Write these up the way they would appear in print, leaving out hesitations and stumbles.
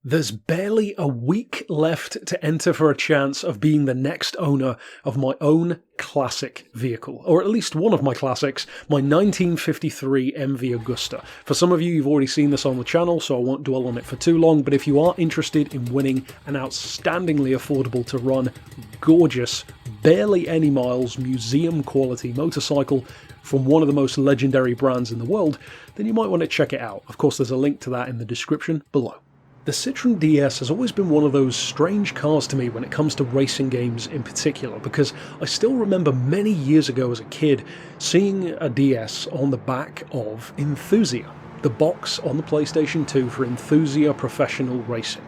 There's barely a week left to enter for a chance of being the next owner of my own classic vehicle, or at least one of my classics, my 1953 MV AGUSTA. For some of you, you've already seen this on the channel, so I won't dwell on it for too long, but if you are interested in winning an outstandingly affordable to run, gorgeous, barely any miles, museum quality motorcycle from one of the most legendary brands in the world, then you might want to check it out. Of course, there's a link to that in the description below. The Citroen DS has always been one of those strange cars to me when it comes to racing games in particular, because I still remember many years ago as a kid seeing a DS on the back of Enthusia, the box on the PlayStation 2 for Enthusia Professional Racing.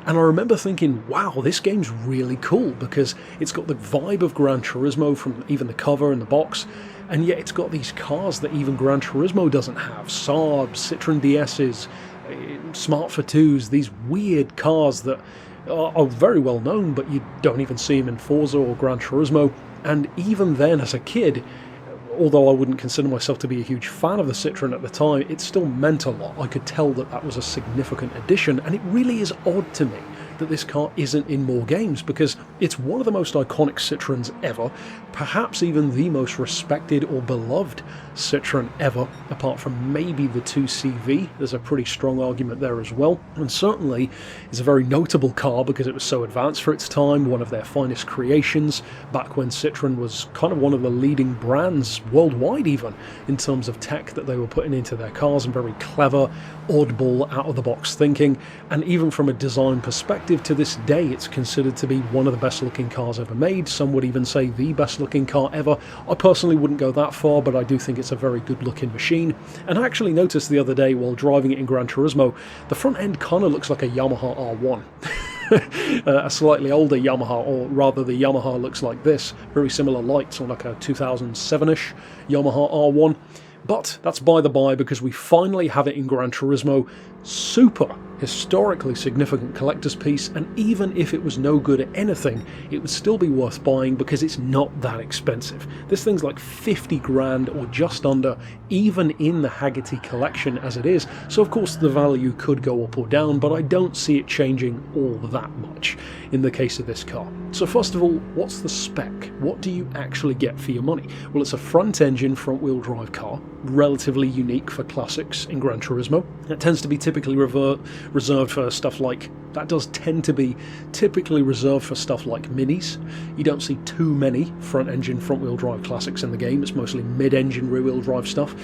And I remember thinking, wow, this game's really cool because it's got the vibe of Gran Turismo from even the cover and the box, and yet it's got these cars that even Gran Turismo doesn't have. Saabs, Citroen DS's, Smart for Twos, these weird cars that are very well known, but you don't even see them in Forza or Gran Turismo. And even then, as a kid, although I wouldn't consider myself to be a huge fan of the Citroen at the time, it still meant a lot. I could tell that that was a significant addition, and it really is odd to me that this car isn't in more games, because it's one of the most iconic Citroens ever, perhaps even the most respected or beloved Citroen ever, apart from maybe the 2CV. There's a pretty strong argument there as well, and certainly is a very notable car because it was so advanced for its time, one of their finest creations, back when Citroen was kind of one of the leading brands worldwide even, in terms of tech that they were putting into their cars, and very clever, oddball, out-of-the-box thinking, and even from a design perspective, to this day it's considered to be one of the best looking cars ever made. Some would even say the best looking car ever. I personally wouldn't go that far, but I do think it's a very good looking machine. And I actually noticed the other day while driving it in Gran Turismo, the front end kind of looks like a Yamaha R1. A slightly older Yamaha, or rather the Yamaha looks like this, very similar lights on like a 2007-ish Yamaha R1. But that's by the by, because we finally have it in Gran Turismo. Super historically significant collector's piece, and even if it was no good at anything, it would still be worth buying because it's not that expensive. This thing's like 50 grand or just under, even in the Haggerty collection as it is, so of course the value could go up or down, but I don't see it changing all that much in the case of this car. So first of all, what's the spec? What do you actually get for your money? Well, it's a front engine, front wheel drive car, relatively unique for classics in Gran Turismo. It tends to be typically reserved for stuff like, that does tend to be typically reserved for stuff like minis. You don't see too many front engine, front wheel drive classics in the game. It's mostly mid-engine, rear wheel drive stuff.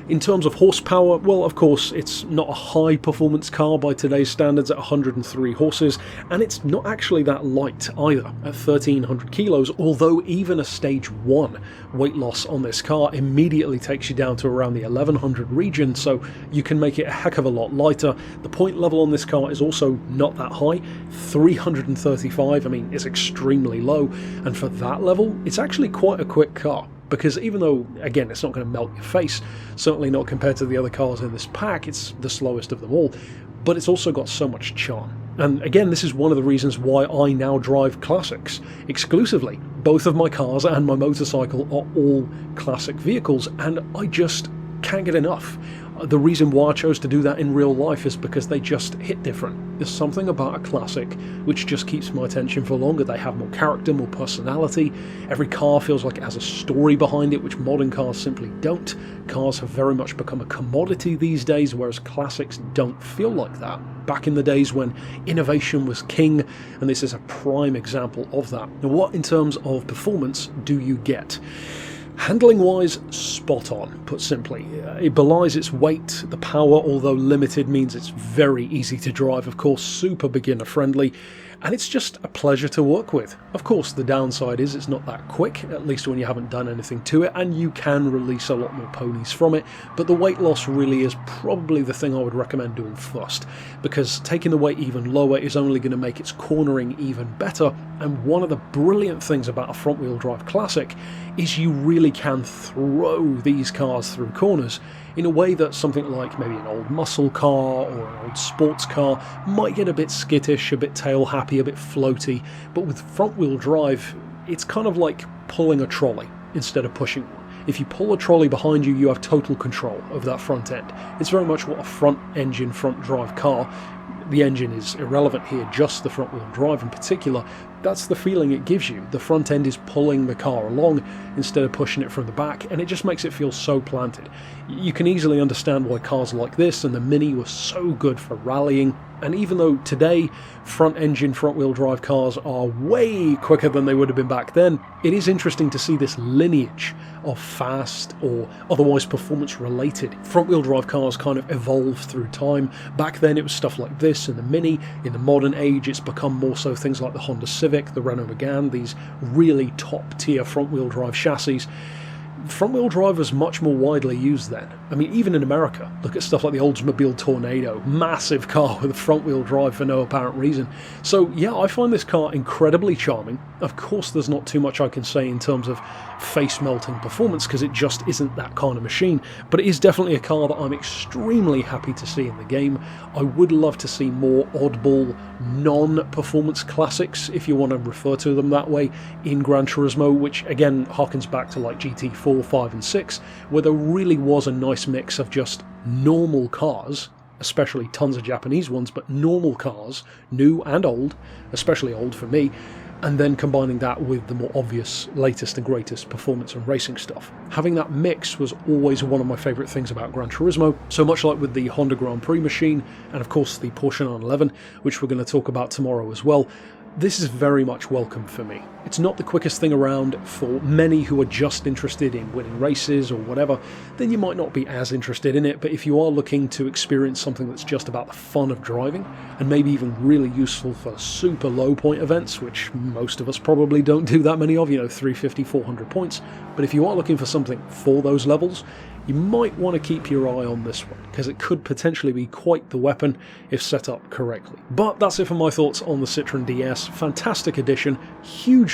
In terms of horsepower, well, of course, it's not a high performance car by today's standards at 103 horses, and it's not actually that light either at 1300 kilos, although even a stage 1 weight loss on this car immediately takes you down to around the 1100 region, so you can make it a heck of a lot lighter. The point level on this car is also not that high, 335, I mean, is extremely low, and for that level, it's actually quite a quick car. Because even though, again, it's not going to melt your face, certainly not compared to the other cars in this pack, it's the slowest of them all, but it's also got so much charm. And again, this is one of the reasons why I now drive classics exclusively. Both of my cars and my motorcycle are all classic vehicles, and I just can't get enough. The reason why I chose to do that in real life is because they just hit different. There's something about a classic which just keeps my attention for longer. They have more character, more personality. Every car feels like it has a story behind it, which modern cars simply don't. Cars have very much become a commodity these days, whereas classics don't feel like that. Back in the days when innovation was king, and this is a prime example of that. Now, what in terms of performance do you get? Handling-wise, spot on, put simply. It belies its weight. The power, although limited, means it's very easy to drive, of course, super beginner-friendly, and it's just a pleasure to work with. Of course, the downside is it's not that quick, at least when you haven't done anything to it, and you can release a lot more ponies from it, but the weight loss really is probably the thing I would recommend doing first, because taking the weight even lower is only going to make its cornering even better, and one of the brilliant things about a front-wheel drive classic is you really can throw these cars through corners in a way that something like maybe an old muscle car or an old sports car might get a bit skittish, a bit tail happy, a bit floaty, but with front wheel drive it's kind of like pulling a trolley instead of pushing one. If you pull a trolley behind you, you have total control over that front end. It's very much what a front engine, front drive car the engine is irrelevant here, just the front wheel drive in particular, that's the feeling it gives you. The front end is pulling the car along instead of pushing it from the back, and it just makes it feel so planted. You can easily understand why cars like this and the Mini were so good for rallying, and even though today front engine, front wheel drive cars are way quicker than they would have been back then, it is interesting to see this lineage of fast or otherwise performance related front wheel drive cars kind of evolve through time. Back then it was stuff like this in the Mini. In the modern age it's become more so things like the Honda Civic, the Renault Megane, these really top tier front wheel drive chassis. Front wheel drive was much more widely used then. I mean, even in America, look at stuff like the Oldsmobile Tornado, massive car with a front wheel drive for no apparent reason. So yeah, I find this car incredibly charming. Of course there's not too much I can say in terms of face melting performance because it just isn't that kind of machine, but it is definitely a car that I'm extremely happy to see in the game. I would love to see more oddball non-performance classics, if you want to refer to them that way, in Gran Turismo, which again harkens back to like GT4, 5 and 6, where there really was a nice mix of just normal cars, especially tons of Japanese ones, but normal cars, new and old, especially old for me, and then combining that with the more obvious latest and greatest performance and racing stuff. Having that mix was always one of my favourite things about Gran Turismo, so much like with the Honda Grand Prix machine, and of course the Porsche 911, which we're going to talk about tomorrow as well. This is very much welcome for me. It's not the quickest thing around for many who are just interested in winning races or whatever, then you might not be as interested in it, but if you are looking to experience something that's just about the fun of driving, and maybe even really useful for super low point events, which most of us probably don't do that many of, 350, 400 points, but if you are looking for something for those levels, you might want to keep your eye on this one, because it could potentially be quite the weapon if set up correctly. But that's it for my thoughts on the Citroen DS. Fantastic addition, hugely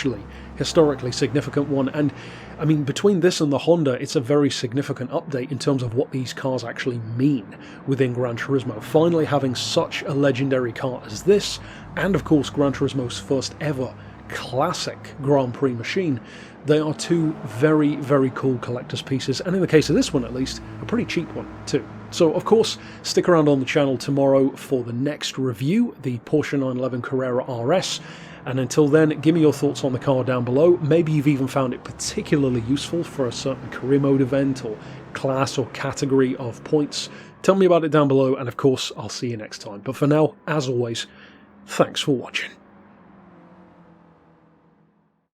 historically significant one, and I mean, between this and the Honda, it's a very significant update in terms of what these cars actually mean within Gran Turismo. Finally having such a legendary car as this, and of course Gran Turismo's first ever classic Grand Prix machine, they are two very, very cool collector's pieces, and in the case of this one at least, a pretty cheap one too. So of course, stick around on the channel tomorrow for the next review, the Porsche 911 Carrera RS, and until then, give me your thoughts on the car down below. Maybe you've even found it particularly useful for a certain career mode event or class or category of points. Tell me about it down below, and of course, I'll see you next time. But for now, as always, thanks for watching.